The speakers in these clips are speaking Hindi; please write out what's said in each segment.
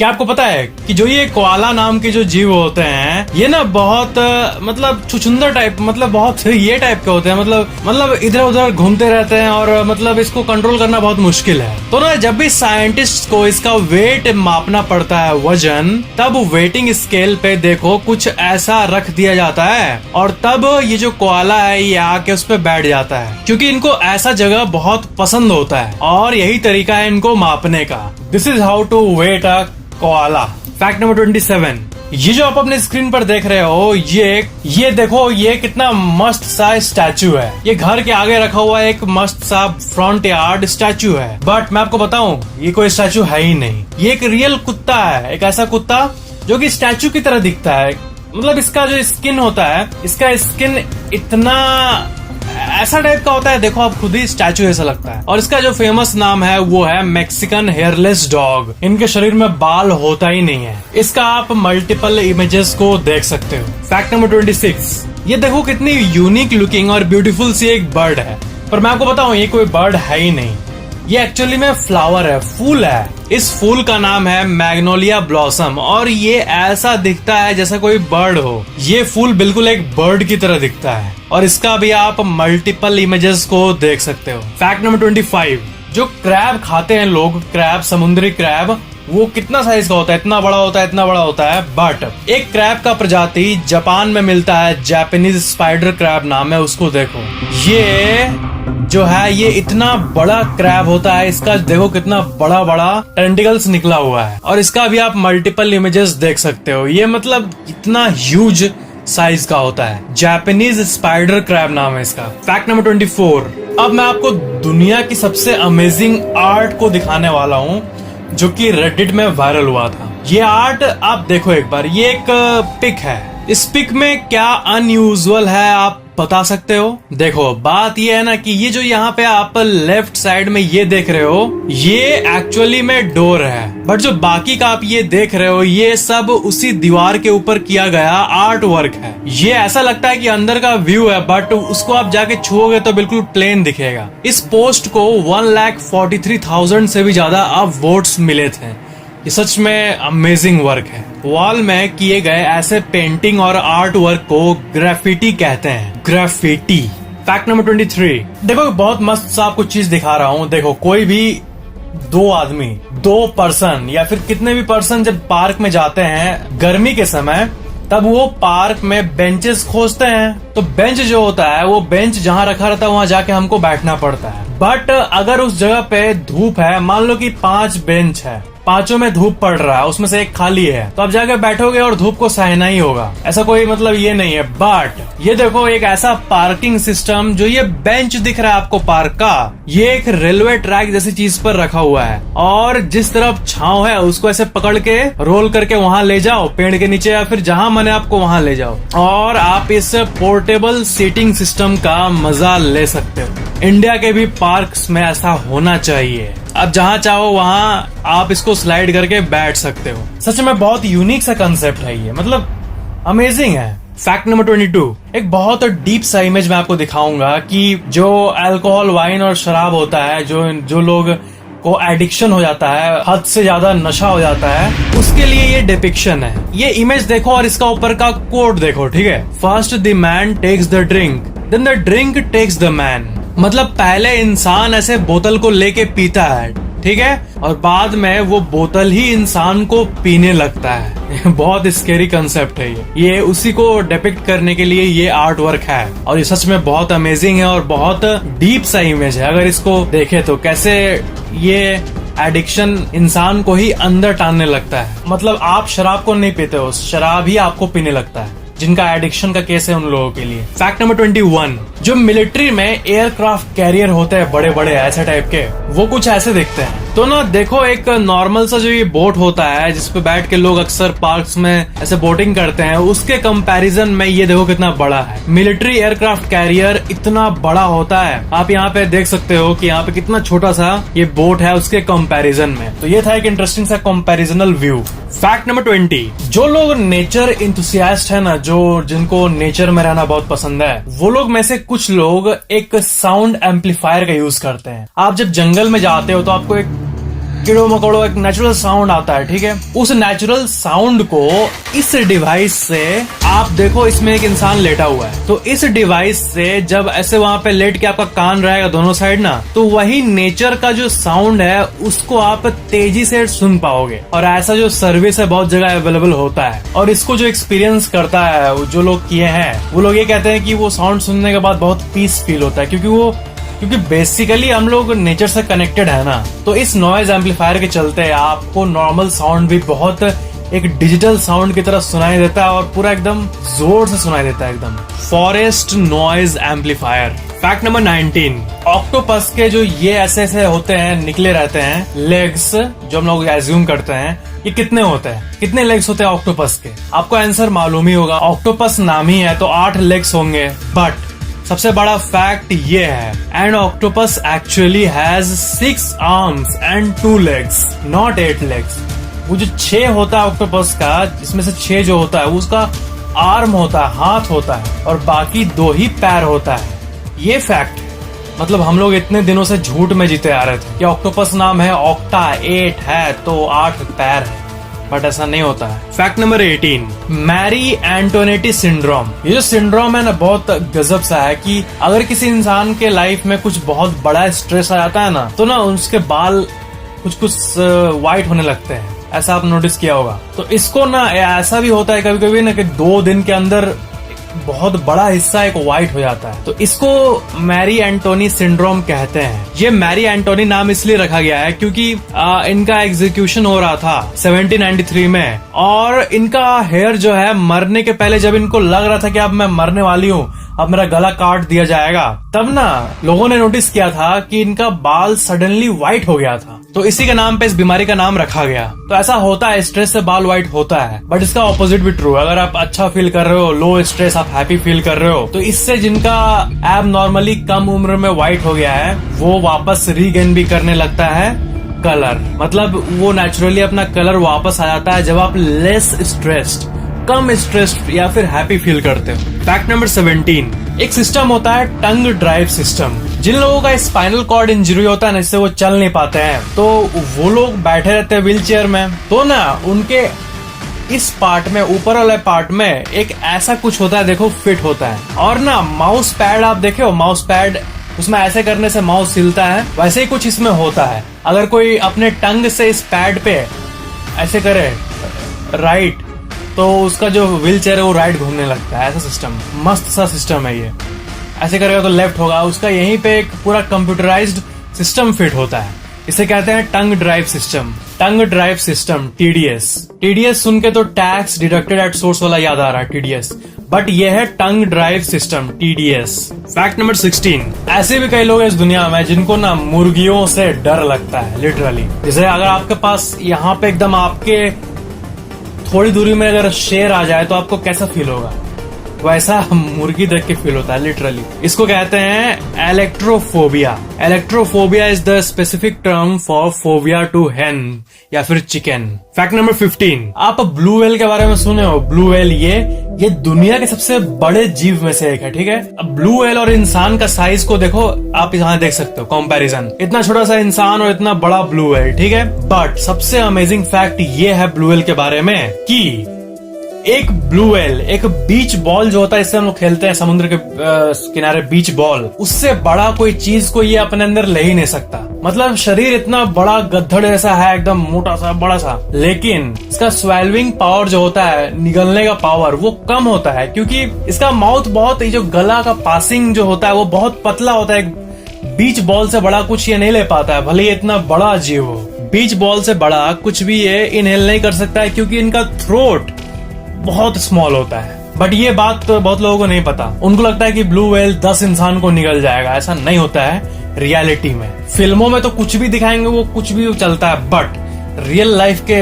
क्या आपको पता है कि जो ये कोआला नाम के जो जीव होते हैं ये ना बहुत मतलब छुछुंदर टाइप, मतलब बहुत ये टाइप के होते हैं, मतलब इधर उधर घूमते रहते हैं और मतलब इसको कंट्रोल करना बहुत मुश्किल है। तो ना जब भी साइंटिस्ट को इसका वेट मापना पड़ता है, वजन, तब वेटिंग स्केल पे देखो कुछ ऐसा रख दिया जाता है और तब ये जो कोआला है ये आके उस पे बैठ जाता है, क्योंकि इनको ऐसा जगह बहुत पसंद होता है और यही तरीका है इनको मापने का। This is how to weigh a koala. Fact number 27, ये जो आप अपने स्क्रीन पर देख रहे हो ये देखो ये कितना मस्त सा स्टैचू है। ये घर के आगे रखा हुआ एक मस्त सा फ्रंट यार्ड स्टैचू है, बट मैं आपको बताऊं ये कोई स्टैचू है ही नहीं। ये एक रियल कुत्ता है, एक ऐसा कुत्ता जो कि स्टैचू की तरह दिखता है। मतलब इसका जो स्किन होता है, इसका स्किन इतना ऐसा टाइप का होता है, देखो आप खुद ही स्टैचू ऐसा लगता है। और इसका जो फेमस नाम है वो है मैक्सिकन हेयरलेस डॉग। इनके शरीर में बाल होता ही नहीं है। इसका आप मल्टीपल इमेजेस को देख सकते हो। फैक्ट नंबर 26, ये देखो कितनी यूनिक लुकिंग और ब्यूटीफुल सी एक बर्ड है, पर मैं आपको बताऊं ये कोई बर्ड है ही नहीं। ये एक्चुअली में फ्लावर है, फूल है। इस फूल का नाम है मैग्नोलिया ब्लॉसम और ये ऐसा दिखता है जैसा कोई बर्ड हो। ये फूल बिल्कुल एक बर्ड की तरह दिखता है और इसका भी आप मल्टीपल इमेजेस को देख सकते हो। फैक्ट नंबर 25, जो क्रैब खाते हैं लोग, क्रैब, समुद्री क्रैब, वो कितना साइज का होता है, इतना बड़ा होता है, इतना बड़ा होता है। बट एक क्रैब का प्रजाति जापान में मिलता है, जापानीज स्पाइडर क्रैब नाम है उसको। देखो ये जो है ये इतना बड़ा क्रैब होता है, इसका देखो कितना बड़ा बड़ा टेंटिकल्स निकला हुआ है और इसका भी आप मल्टीपल इमेजेस देख सकते हो। ये मतलब इतना ह्यूज साइज का होता है। जापानीज स्पाइडर क्रैब नाम है इसका। फैक्ट नंबर 24, अब मैं आपको दुनिया की सबसे अमेजिंग आर्ट को दिखाने वाला हूँ जो कि रेडिट में वायरल हुआ था। ये आर्ट आप देखो एक बार, ये एक पिक है। इस पिक में क्या अनयूजुअल है आप बता सकते हो? देखो बात ये है ना कि ये जो यहाँ पे आप लेफ्ट साइड में ये देख रहे हो ये एक्चुअली में डोर है, बट जो बाकी का आप ये देख रहे हो ये सब उसी दीवार के ऊपर किया गया आर्ट वर्क है। ये ऐसा लगता है कि अंदर का व्यू है, बट उसको आप जाके छुओगे तो बिल्कुल प्लेन दिखेगा। इस पोस्ट को 1,43,000 से भी ज्यादा अब वोट्स मिले थे। ये सच में अमेजिंग वर्क है। वॉल में किए गए ऐसे पेंटिंग और आर्ट वर्क को ग्राफिटी कहते हैं, ग्राफिटी। फैक्ट नंबर 23, देखो बहुत मस्त सा आपको चीज दिखा रहा हूँ। देखो कोई भी दो आदमी, दो पर्सन या फिर कितने भी पर्सन जब पार्क में जाते हैं गर्मी के समय, तब वो पार्क में बेंचेस खोजते हैं। तो बेंच जो होता है वो बेंच जहाँ रखा रहता है वहाँ जाके हमको बैठना पड़ता है। बट अगर उस जगह पे धूप है, मान लो कि 5 बेंच है, पांचों में धूप पड़ रहा है, उसमें से एक खाली है, तो आप जाकर बैठोगे और धूप को सहना ही होगा। ऐसा कोई मतलब ये नहीं है। बट ये देखो एक ऐसा पार्किंग सिस्टम, जो ये बेंच दिख रहा है आपको पार्क का, ये एक रेलवे ट्रैक जैसी चीज पर रखा हुआ है और जिस तरफ छांव है उसको ऐसे पकड़ के रोल करके वहां ले जाओ पेड़ के नीचे या फिर जहां मने आपको वहां ले जाओ और आप इस पोर्टेबल सीटिंग सिस्टम का मजा ले सकते हो। इंडिया के भी पार्क्स में ऐसा होना चाहिए। अब जहाँ चाहो वहाँ आप इसको स्लाइड करके बैठ सकते हो। सच में बहुत यूनिक सा कंसेप्ट है ये, मतलब अमेजिंग है। फैक्ट नंबर 22, एक बहुत डीप सा इमेज मैं आपको दिखाऊंगा कि जो अल्कोहल, वाइन और शराब होता है, जो लोग को एडिक्शन हो जाता है, हद से ज्यादा नशा हो जाता है, उसके लिए ये डिपिक्शन है। ये इमेज देखो और इसका ऊपर का कोड देखो, ठीक है। First the man takes the drink, then the drink takes the man. मतलब पहले इंसान ऐसे बोतल को लेके पीता है, ठीक है, और बाद में वो बोतल ही इंसान को पीने लगता है। बहुत स्केरी कंसेप्ट है ये उसी को डिपिक्ट करने के लिए ये आर्ट वर्क है और ये सच में बहुत अमेजिंग है और बहुत डीप सा इमेज है। अगर इसको देखे तो कैसे ये एडिक्शन इंसान को ही अंदर टानने लगता है। मतलब आप शराब को नहीं पीते हो, शराब ही आपको पीने लगता है। जिनका एडिक्शन का केस है उन लोगों के लिए। फैक्ट नंबर 21, जो मिलिट्री में एयरक्राफ्ट कैरियर होते हैं बड़े बड़े ऐसे टाइप के, वो कुछ ऐसे दिखते हैं। तो ना देखो एक नॉर्मल सा जो ये बोट होता है जिसपे बैठ के लोग अक्सर पार्क्स में ऐसे बोटिंग करते हैं, उसके कंपैरिजन में ये देखो कितना बड़ा है। मिलिट्री एयरक्राफ्ट कैरियर इतना बड़ा होता है, आप यहाँ पे देख सकते हो कि यहाँ पे कितना छोटा सा ये बोट है उसके कंपैरिजन में। तो ये था एक इंटरेस्टिंग सा कंपैरिजनल व्यू। फैक्ट नंबर 20, जो लोग नेचर इंथुसियास्ट है ना, जो जिनको नेचर में रहना बहुत पसंद है, वो लोग में से कुछ लोग एक साउंड एम्पलीफायर का यूज करते हैं। आप जब जंगल में जाते हो तो आपको एक कीड़ों मकोड़ों एक नेचुरल साउंड आता है, ठीक है। उस नेचुरल साउंड को इस डिवाइस से आप देखो, इसमें एक इंसान लेटा हुआ है, तो इस डिवाइस से जब ऐसे वहां पे लेट के आपका कान रहेगा दोनों साइड ना, तो वही नेचर का जो साउंड है उसको आप तेजी से सुन पाओगे। और ऐसा जो सर्विस है बहुत जगह अवेलेबल होता है, और इसको जो एक्सपीरियंस करता है, जो लोग किए हैं, वो लोग ये कहते हैं कि वो साउंड सुनने के बाद बहुत पीस फील होता है, क्योंकि बेसिकली हम लोग नेचर से कनेक्टेड है ना। तो इस नॉइज एम्पलीफायर के चलते आपको नॉर्मल साउंड भी बहुत एक डिजिटल साउंड की तरह सुनाई देता है, और पूरा एकदम जोर से सुनाई देता है एकदम। Forest noise amplifier. Fact number 19, octopus के जो ये ऐसे होते हैं, निकले रहते हैं लेग्स, जो हम लोग एज्यूम करते हैं, ये कितने होते हैं, कितने लेग्स होते हैं ऑक्टोपस के? आपको आंसर मालूम ही होगा, ऑक्टोपस नाम ही है तो 8 लेग्स होंगे। बट सबसे बड़ा फैक्ट ये है, and octopus actually has 6 arms and 2 legs, not 8 legs. वो जो 6 होता है ऑक्टोपस का, जिसमें से 6 जो होता है वो उसका आर्म होता है, हाथ होता है, और बाकी 2 ही पैर होता है। ये फैक्ट मतलब हम लोग इतने दिनों से झूठ में जीते आ रहे थे कि ऑक्टोपस नाम है, ऑक्टा 8 है तो 8 पैर है, बट ऐसा नहीं होता है। Fact number 18, Marie Antoinette syndrome. ये जो सिंड्रोम है ना, बहुत गजब सा है कि अगर किसी इंसान के लाइफ में कुछ बहुत बड़ा स्ट्रेस आ जाता है ना, तो ना उसके बाल कुछ व्हाइट होने लगते हैं। ऐसा आप नोटिस किया होगा। तो इसको ना ऐसा भी होता है कभी कभी ना कि 2 दिन के अंदर बहुत बड़ा हिस्सा एक व्हाइट हो जाता है, तो इसको मैरी एंटोनी सिंड्रोम कहते हैं। ये मैरी एंटोनी नाम इसलिए रखा गया है क्योंकि इनका एग्जीक्यूशन हो रहा था 1793 में, और इनका हेयर जो है मरने के पहले, जब इनको लग रहा था कि अब मैं मरने वाली हूँ, अब मेरा गला काट दिया जाएगा, तब ना लोगों ने नोटिस किया था कि इनका बाल सडनली व्हाइट हो गया था, तो इसी के नाम पे इस बीमारी का नाम रखा गया। तो ऐसा होता है, स्ट्रेस से बाल व्हाइट होता है, बट इसका ऑपोजिट भी ट्रू है। अगर आप अच्छा फील कर रहे हो, लो स्ट्रेस, आप हैप्पी फील कर रहे हो, तो इससे जिनका एब नॉर्मली कम उम्र में व्हाइट हो गया है, वो वापस रीगेन भी करने लगता है कलर। मतलब वो नेचुरली अपना कलर वापस आ जाता है जब आप लेस स्ट्रेस्ड, कम स्ट्रेस्ड या फिर हैप्पी फील करते हो। फैक्ट नंबर 17, एक सिस्टम होता है टंग ड्राइव सिस्टम। जिन लोगों का स्पाइनल कॉर्ड इंजरी होता है ना, इससे वो चल नहीं पाते हैं, तो वो लोग बैठे रहते हैं व्हील चेयर में, तो ना उनके इस पार्ट में, ऊपर वाले पार्ट में एक ऐसा कुछ होता है, देखो फिट होता है। और ना माउस पैड आप देखे हो, माउस पैड, उसमें ऐसे करने से माउस हिलता है, वैसे ही कुछ इसमें होता है। अगर कोई अपने टंग से इस पैड पे ऐसे करे राइट, तो उसका जो व्हील चेयर है वो राइट घूमने लगता है। ऐसा सिस्टम, मस्त सा सिस्टम है ये। ऐसे करेगा तो लेफ्ट होगा, उसका यहीं पे एक पूरा कंप्यूटराइज्ड सिस्टम फिट होता है। इसे कहते हैं टंग ड्राइव सिस्टम। टंग ड्राइव सिस्टम, टीडीएस। टीडीएस सुन के तो टैक्स डिडक्टेड एट सोर्स वाला याद आ रहा है, टीडीएस, बट ये है tongue drive system, TDS. Fact number 16, ऐसे भी कई लोग हैं इस दुनिया में जिनको ना मुर्गियों से डर लगता है, लिटरली। जैसे अगर आपके पास यहाँ पे एकदम आपके थोड़ी दूरी में अगर शेर आ जाए तो आपको कैसा फील होगा, वैसा मुर्गी देख के फील होता है, लिटरली। इसको कहते हैं electrophobia. Electrophobia is the specific term for phobia to hen या फिर चिकन। फैक्ट नंबर 15, आप ब्लू व्हेल के बारे में सुने हो? ब्लू व्हेल ये दुनिया के सबसे बड़े जीव में से एक है, ठीक है। अब ब्लू व्हेल और इंसान का साइज को देखो, आप यहाँ देख सकते हो कंपैरिजन, इतना छोटा सा इंसान और इतना बड़ा ब्लू व्हेल, ठीक है। बट सबसे अमेजिंग फैक्ट ये है ब्लू व्हेल के बारे में कि एक ब्लू व्हेल, एक बीच बॉल जो होता है, इससे हम लोग खेलते हैं समुद्र के किनारे, बीच बॉल, उससे बड़ा कोई चीज को ये अपने अंदर ले ही नहीं सकता। मतलब शरीर इतना बड़ा गद्धड़ जैसा है, एकदम मोटा सा, बड़ा सा, लेकिन इसका स्वेल्विंग पावर जो होता है, निगलने का पावर, वो कम होता है, क्योंकि इसका माउथ बहुत, जो गला का पासिंग जो होता है वो बहुत पतला होता है। बीच बॉल से बड़ा कुछ ये नहीं ले पाता है, भले ही इतना बड़ा जीव हो। बीच बॉल से बड़ा कुछ भी ये इनहेल नहीं कर सकता है, क्योंकि इनका थ्रोट बहुत स्मॉल होता है। बट ये बात तो बहुत लोगों को नहीं पता। उनको लगता है कि ब्लू व्हेल 10 इंसान को निगल जाएगा, ऐसा नहीं होता है रियलिटी में। फिल्मों में तो कुछ भी दिखाएंगे, वो कुछ भी चलता है, बट रियल लाइफ के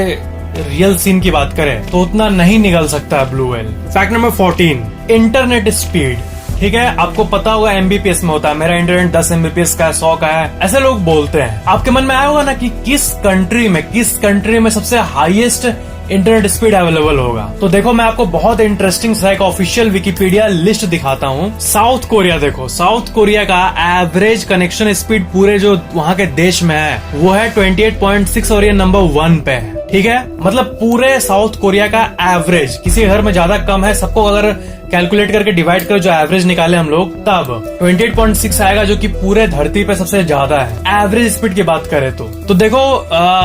रियल सीन की बात करें तो उतना नहीं निगल सकता है blue whale. Fact number 14, internet speed. ठीक है, आपको पता होगा एमबीपीएस में होता है, मेरा इंटरनेट 10 एमबीपीएस का है, 100 का है, ऐसे लोग बोलते हैं। आपके मन में आया होगा ना कि किस कंट्री में सबसे हाईएस्ट इंटरनेट स्पीड अवेलेबल होगा। तो देखो मैं आपको बहुत इंटरेस्टिंग सा एक ऑफिशियल विकिपीडिया लिस्ट दिखाता हूँ। साउथ कोरिया देखो, साउथ कोरिया का एवरेज कनेक्शन स्पीड पूरे जो वहाँ के देश में है वो है 28.6 और ये नंबर 1 पे है। ठीक है, मतलब पूरे साउथ कोरिया का एवरेज, किसी घर में ज्यादा कम है, सबको अगर कैलकुलेट करके डिवाइड कर जो एवरेज निकाले हम लोग तब 28.6 आएगा, जो कि पूरे धरती पे सबसे ज्यादा है एवरेज स्पीड की बात करें तो देखो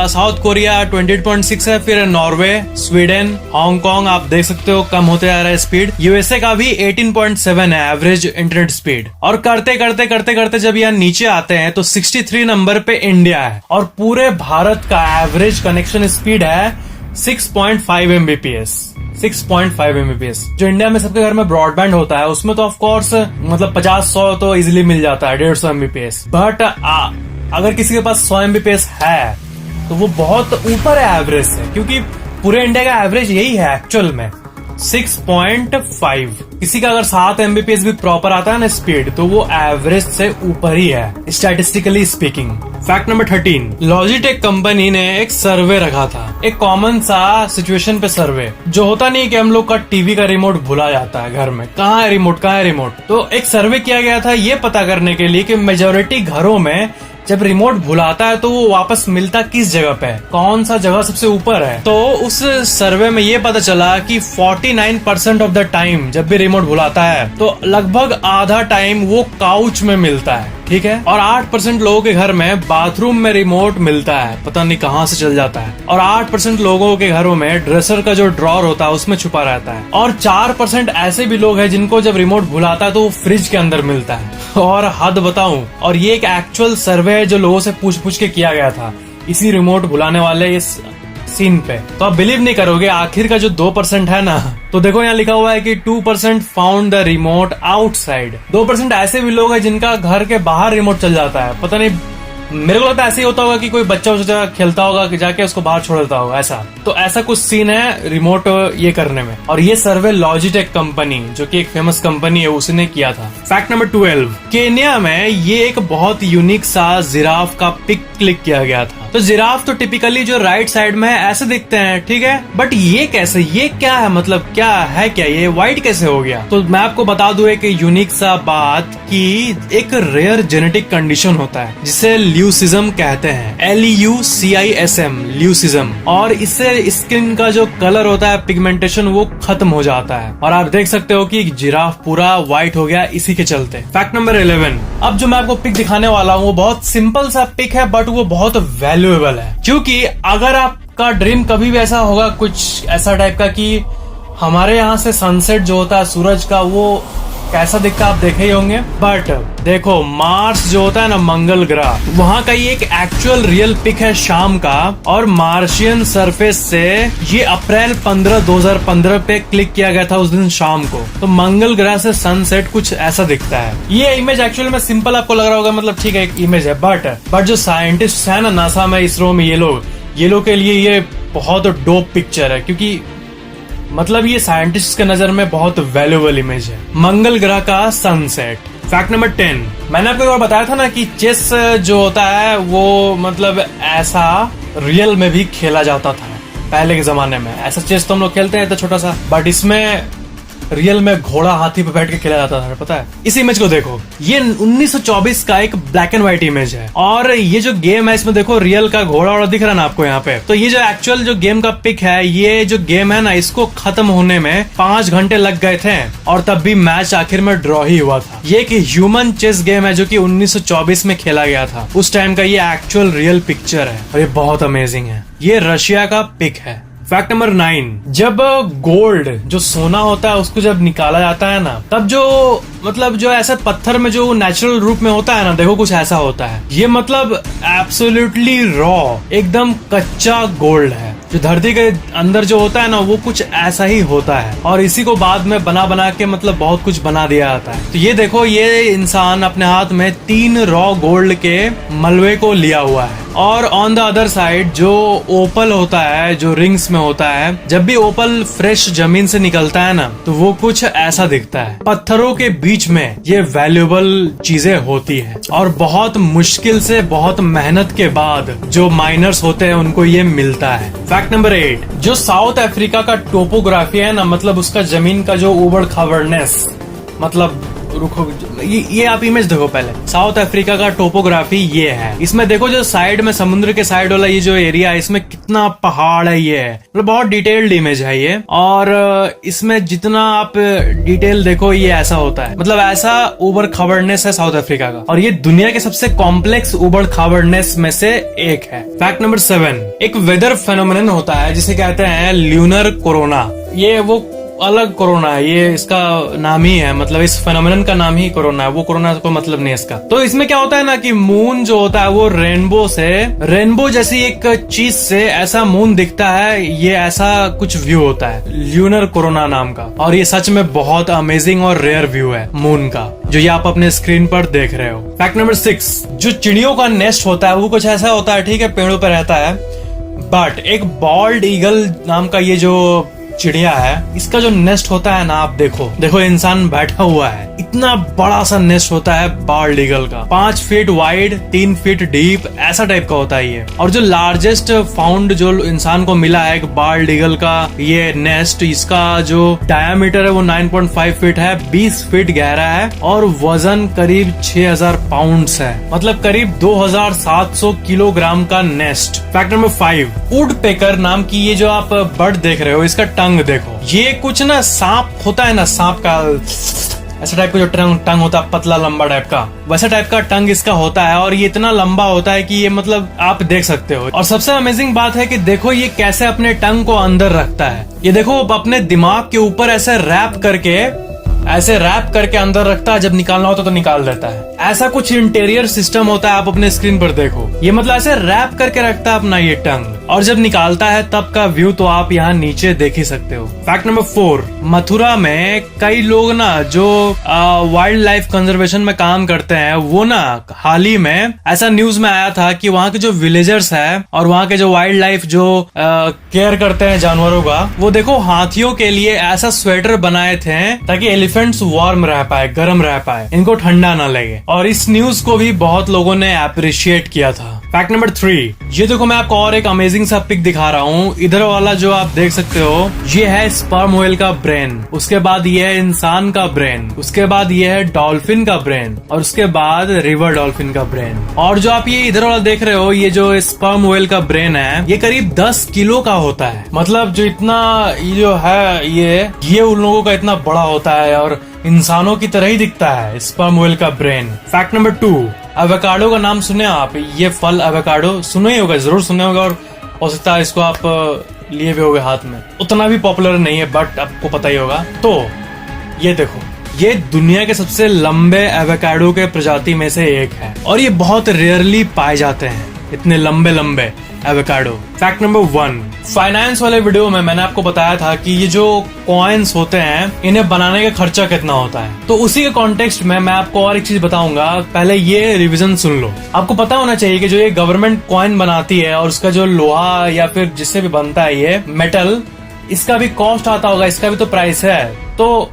साउथ कोरिया 28.6 है, फिर नॉर्वे, स्वीडन, हांगकांग आप देख सकते हो कम होते जा रहा है स्पीड। यूएसए का भी 18.7 है एवरेज इंटरनेट स्पीड। और करते करते जब यहाँ नीचे आते हैं तो 63 नंबर पे इंडिया है और पूरे भारत का एवरेज कनेक्शन स्पीड है 6.5 Mbps। 6.5 Mbps जो इंडिया में सबके घर में ब्रॉडबैंड होता है उसमें तो ऑफ कोर्स मतलब 50-100 तो इजिली मिल जाता है, 150 Mbps। बट अगर किसी के पास 100 Mbps है तो वो बहुत ऊपर है एवरेज से, क्योंकि पूरे इंडिया का एवरेज यही है एक्चुअल में 6.5। किसी का अगर 7 Mbps भी प्रॉपर आता है ना स्पीड तो वो एवरेज से ऊपर ही है statistically speaking. Fact number 13, Logitech company ने एक सर्वे रखा था, एक कॉमन सा सिचुएशन पे सर्वे। जो होता नहीं कि हम लोग का टीवी का रिमोट भुला जाता है घर में, कहाँ है रिमोट। तो एक सर्वे किया गया था ये पता करने के लिए कि मेजोरिटी घरों में जब रिमोट भुलाता है तो वो वापस मिलता किस जगह पे है, कौन सा जगह सबसे ऊपर है। तो उस सर्वे में ये पता चला कि 49% ऑफ द टाइम जब भी रिमोट भुलाता है तो लगभग आधा टाइम वो काउच में मिलता है। ठीक है, और 8% लोगों के घर में बाथरूम में रिमोट मिलता है, पता नहीं कहाँ से चल जाता है। और 8% लोगों के घरों में ड्रेसर का जो ड्रॉर होता है उसमें छुपा रहता है। और 4% ऐसे भी लोग हैं जिनको जब रिमोट भुलाता है तो वो फ्रिज के अंदर मिलता है। और हद बताऊं, और ये एक एक्चुअल सर्वे है जो लोगों से पूछ के किया गया था इसी रिमोट भुलाने वाले इस सीन पे। तो आप बिलीव नहीं करोगे, आखिर का जो 2% है ना, तो देखो यहाँ लिखा हुआ है कि 2% फाउंड द रिमोट आउटसाइड। 2% ऐसे भी लोग हैं जिनका घर के बाहर रिमोट चल जाता है, पता नहीं, मेरे को लगता है ऐसे ही होता होगा कि कोई बच्चा खेलता होगा कि जाके उसको बाहर छोड़ देता होगा ऐसा। तो ऐसा कुछ सीन है रिमोट ये करने में। और ये सर्वे लॉजिटेक कंपनी जो कि एक फेमस कंपनी है उसने किया था। फैक्ट नंबर 12, केन्या में ये एक बहुत यूनिक सा जिराफ का पिक क्लिक किया गया था। तो जिराफ तो टिपिकली जो राइट साइड में है ऐसे दिखते हैं, ठीक है, बट ये कैसे, ये क्या है, मतलब क्या है, क्या ये व्हाइट कैसे हो गया। तो मैं आपको बता दूं एक यूनिक सा बात कि एक रेयर जेनेटिक कंडीशन होता है जिसे ल्यूसिज्म कहते हैं, LUCISM, ल्यूसिज्म। और इससे स्किन का जो कलर होता है, पिगमेंटेशन, वो खत्म हो जाता है। और आप देख सकते हो कि जिराफ पूरा व्हाइट हो गया इसी के चलते। फैक्ट नंबर 11, अब जो मैं आपको पिक दिखाने वाला हूँ वो बहुत सिंपल सा पिक है बट वो बहुत वैल्यूएबल है। क्योंकि अगर आपका ड्रीम कभी भी ऐसा होगा, कुछ ऐसा टाइप का कि हमारे यहाँ से सनसेट जो होता है सूरज का वो कैसा दिखता है आप देखे ही होंगे। बट देखो मार्स जो होता है ना, मंगल ग्रह, वहाँ का ये एक एक्चुअल रियल पिक है शाम का। और मार्शियन सरफेस से ये अप्रैल 15, 2015 पे क्लिक किया गया था उस दिन शाम को। तो मंगल ग्रह से सनसेट कुछ ऐसा दिखता है। ये इमेज एक्चुअली में सिंपल आपको लग रहा होगा, मतलब ठीक है एक इमेज है, बट जो साइंटिस्ट है ना नासा में, इसरो में, ये लोग के लिए ये बहुत डोप पिक्चर है, क्योंकि मतलब ये साइंटिस्ट के नजर में बहुत वैल्यूएबल इमेज है, मंगल ग्रह का सनसेट। फैक्ट नंबर 10, मैंने आपको एक बार बताया था ना कि चेस जो होता है वो मतलब ऐसा रियल में भी खेला जाता था पहले के जमाने में। ऐसा चेस तो हम लोग खेलते हैं तो छोटा सा, बट इसमें रियल में घोड़ा हाथी पे बैठ के खेला जाता था, पता है। इस इमेज को देखो, ये 1924 का एक ब्लैक एंड व्हाइट इमेज है। और ये जो गेम है इसमें देखो रियल का घोड़ा वोड़ा दिख रहा है ना आपको यहाँ पे। तो ये जो एक्चुअल जो गेम का पिक है, ये जो गेम है ना, इसको खत्म होने में 5 घंटे लग गए थे और तब भी मैच आखिर में ड्रॉ ही हुआ था। ये एक ह्यूमन चेस गेम है जो कि 1924 में खेला गया था। उस टाइम का ये एक्चुअल रियल पिक्चर है और ये बहुत अमेजिंग है। ये रशिया का पिक है। फैक्ट नंबर 9, जब गोल्ड जो सोना होता है उसको जब निकाला जाता है ना, तब जो मतलब जो ऐसे पत्थर में जो नेचुरल रूप में होता है ना, देखो कुछ ऐसा होता है। ये मतलब एब्सोल्युटली रॉ, एकदम कच्चा गोल्ड है। जो धरती के अंदर जो होता है ना वो कुछ ऐसा ही होता है और इसी को बाद में बना के मतलब बहुत कुछ बना दिया जाता है। तो ये देखो, ये इंसान अपने हाथ में 3 रॉ गोल्ड के मलबे को लिया हुआ है और ऑन द अदर साइड जो ओपल होता है, जो रिंग्स में होता है, जब भी ओपल फ्रेश जमीन से निकलता है ना, तो वो कुछ ऐसा दिखता है। पत्थरों के बीच में ये वैल्यूएबल चीजें होती है और बहुत मुश्किल से, बहुत मेहनत के बाद जो माइनर्स होते हैं उनको ये मिलता है। फैक्ट नंबर 8, जो साउथ अफ्रीका का टोपोग्राफी है ना, मतलब उसका जमीन का जो उबड़ खाबड़नेस, मतलब रुको, ये आप इमेज देखो पहले। साउथ अफ्रीका का टोपोग्राफी ये है। इसमें देखो जो साइड में समुद्र के साइड वाला ये जो एरिया है, इसमें कितना पहाड़ है, ये है मतलब बहुत डिटेल्ड इमेज है ये। और इसमें जितना आप डिटेल देखो ये ऐसा होता है, मतलब ऐसा उबड़ खाबड़नेस है साउथ अफ्रीका का, और ये दुनिया के सबसे कॉम्प्लेक्स उबड़ खाबड़नेस में से एक है। फैक्ट नंबर 7, एक वेदर फेनोमेनन होता है जिसे कहते हैं ल्यूनर कोरोना। ये वो अलग कोरोना है, ये इसका नाम ही है, मतलब इस फेनोमेनन का नाम ही कोरोना है, वो कोरोना को मतलब नहीं इसका। तो इसमें क्या होता है ना कि मून जो होता है वो रेनबो जैसी एक चीज से ऐसा मून दिखता है, ये ऐसा कुछ व्यू होता है ल्यूनर कोरोना नाम का। और ये सच में बहुत अमेजिंग और रेयर व्यू है मून का, जो ये आप अपने स्क्रीन पर देख रहे हो। फैक्ट नंबर 6, जो चिड़ियों का नेस्ट होता है वो कुछ ऐसा होता है, ठीक है, पेड़ों पर रहता है, बट एक बॉल्ड ईगल नाम का ये जो चिड़िया है, इसका जो नेस्ट होता है ना, आप देखो इंसान बैठा हुआ है, इतना बड़ा सा नेस्ट होता है बाल्ड ईगल का, 5 फीट वाइड, 3 फीट डीप, ऐसा टाइप का होता है ये। और जो लार्जेस्ट फाउंड जो इंसान को मिला है एक बाल्ड ईगल का ये नेस्ट, इसका जो डायामीटर है वो 9.5 फीट है, 20 फीट गहरा है और वजन करीब 6000 पाउंड्स है, मतलब करीब 2700 किलोग्राम का nest. Fact number 5, would picker नाम की ये जो आप बर्ड देख रहे हो, इसका टंग देखो, ये कुछ ना सांप होता है ना, सांप का ऐसा टाइप का जो टंग होता है, पतला लंबा टाइप का, वैसा टाइप का टंग इसका होता है। और ये इतना लंबा होता है कि ये मतलब आप देख सकते हो। और सबसे अमेजिंग बात है कि देखो ये कैसे अपने टंग को अंदर रखता है, ये देखो अपने दिमाग के ऊपर ऐसे रैप करके अंदर रखता है, जब निकालना होता तो निकाल देता है। ऐसा कुछ इंटीरियर सिस्टम होता है, आप अपने स्क्रीन पर देखो, ये मतलब ऐसे रैप करके रखता है अपना ये टंग, और जब निकालता है तब का व्यू तो आप यहाँ नीचे देख ही सकते हो। फैक्ट नंबर 4, मथुरा में कई लोग ना जो वाइल्ड लाइफ कंजर्वेशन में काम करते हैं, वो ना हाल ही में ऐसा न्यूज में आया था कि वहाँ के जो विलेजर्स है और वहाँ के जो वाइल्ड लाइफ जो केयर करते हैं जानवरों का, वो देखो हाथियों के लिए ऐसा स्वेटर बनाए थे ताकि एलिफेंट्स वार्म रह पाए, गर्म रह पाए, इनको ठंडा ना लगे। और इस न्यूज को भी बहुत लोगों ने अप्रिशिएट किया था। फैक्ट नंबर 3, ये देखो मैं आपको और एक अमेजिंग सा पिक दिखा रहा हूँ। इधर वाला जो आप देख सकते हो ये है स्पर्म व्हेल का ब्रेन, उसके बाद ये है इंसान का ब्रेन, उसके बाद ये है डॉल्फिन का ब्रेन, और उसके बाद रिवर डॉल्फिन का ब्रेन। और जो आप ये इधर वाला देख रहे हो, ये जो स्पर्म व्हेल का ब्रेन है, ये करीब 10 किलो का होता है, मतलब जो इतना ये जो है ये उन लोगों का इतना बड़ा होता है और इंसानों की तरह ही दिखता है स्पर्म व्हेल का ब्रेन। फैक्ट नंबर 2, एवोकाडो का नाम सुने आप? ये फल एवोकाडो सुने ही होगा, जरूर सुने होगा, और हो सकता है इसको आप लिए भी होगे हाथ में। उतना भी पॉपुलर नहीं है बट आपको पता ही होगा। तो ये देखो, ये दुनिया के सबसे लंबे एवोकाडो के प्रजाति में से एक है और ये बहुत रेयरली पाए जाते हैं, इतने लंबे लंबे एवोकाडो। फैक्ट नंबर 1, फाइनेंस वाले वीडियो में मैंने आपको बताया था कि ये जो कॉइन्स होते हैं इन्हें बनाने का खर्चा कितना होता है। तो उसी के कॉन्टेक्स्ट में मैं आपको और एक चीज बताऊंगा, पहले ये रिवीजन सुन लो। आपको पता होना चाहिए कि जो ये गवर्नमेंट कॉइन बनाती है और उसका जो लोहा या फिर जिससे भी बनता है ये मेटल, इसका भी कॉस्ट आता होगा, इसका भी तो प्राइस है। तो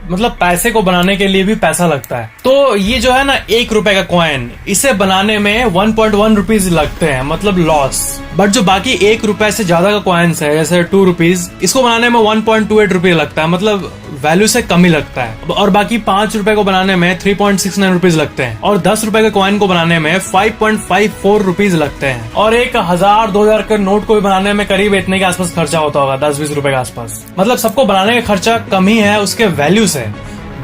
मतलब पैसे को बनाने के लिए भी पैसा लगता है। तो ये जो है ना 1 रुपए का कॉइन, इसे बनाने में 1.1 रुपीज लगते हैं, मतलब लॉस। बट जो बाकी 1 रुपए से ज्यादा का कॉइन्स है, जैसे 2 रुपीज, इसको बनाने में 1.28 रुपये लगता है, मतलब वैल्यू से कम ही लगता है। और बाकी 5 रुपए को बनाने में 3.69 रुपीज लगते हैं, और 10 रुपए के कॉइन को बनाने में 5.54 रुपीज लगते हैं, और 1000 2000 के नोट को भी बनाने में करीब इतने के आसपास खर्चा होता होगा, 10-20 रुपए के आसपास। मतलब सबको बनाने का खर्चा कम ही है उसके वैल्यू से,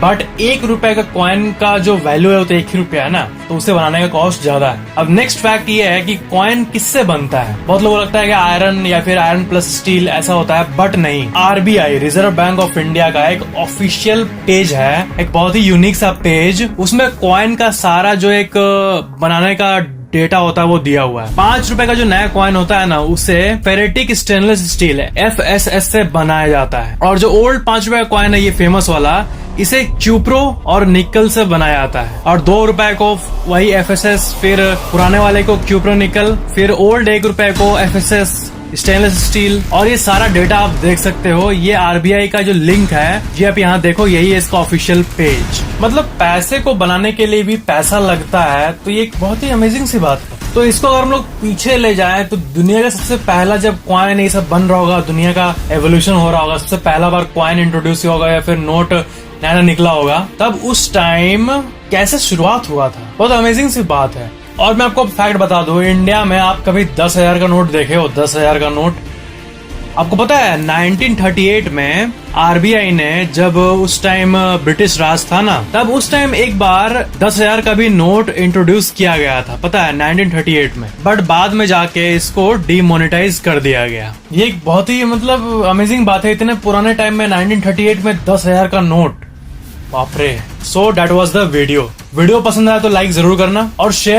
बट 1 रुपए का कॉइन का जो वैल्यू है वो तो 1 ही रुपया है ना, तो उसे बनाने का कॉस्ट ज्यादा है। अब नेक्स्ट फैक्ट ये है कि कॉइन किससे बनता है। बहुत लोगों को लगता है कि आयरन या फिर आयरन प्लस स्टील ऐसा होता है, बट नहीं। RBI, reserve bank of India का एक ऑफिशियल पेज है, एक बहुत ही यूनिक सा पेज, उसमें कॉइन का सारा जो एक बनाने का डेटा होता है वो दिया हुआ है। 5 रुपए का जो नया कॉइन होता है ना, उसे फेरेटिक स्टेनलेस स्टील है FSS से बनाया जाता है। और जो ओल्ड 5 रुपए का कॉइन है, ये फेमस वाला, इसे क्यूप्रो और निकल से बनाया जाता है। और 2 रुपए को वही FSS, फिर पुराने वाले को क्यूप्रो निकल, फिर ओल्ड 1 रुपए को FSS स्टेनलेस स्टील। और ये सारा डेटा आप देख सकते हो, ये RBI का जो लिंक है, ये आप यहाँ देखो, यही है इसका ऑफिशियल पेज। मतलब पैसे को बनाने के लिए भी पैसा लगता है, तो ये एक बहुत ही अमेजिंग सी बात है। तो इसको अगर हम लोग पीछे ले जाएं तो दुनिया का सबसे पहला जब कॉइन ये सब बन रहा होगा, दुनिया का एवोल्यूशन हो रहा होगा, सबसे पहला बार कॉइन इंट्रोड्यूस होगा या फिर नोट नया निकला होगा, तब उस टाइम कैसे शुरुआत हुआ था, बहुत अमेजिंग सी बात है। और मैं आपको फैक्ट बता दूं, इंडिया में आप कभी 10,000 का नोट देखे हो? 10,000 का नोट आपको पता है 1938 में RBI ने, जब उस टाइम ब्रिटिश राज था ना, तब उस टाइम एक बार 10,000 का भी नोट इंट्रोड्यूस किया गया था, पता है 1938 में। बट बाद में जाके इसको डिमोनेटाइज कर दिया गया। ये एक बहुत ही मतलब अमेजिंग बात है, इतने पुराने टाइम में 1938 में 10,000 का नोट, बाप रे। So that was the video पसंद आया तो लाइक जरूर करना और शेयर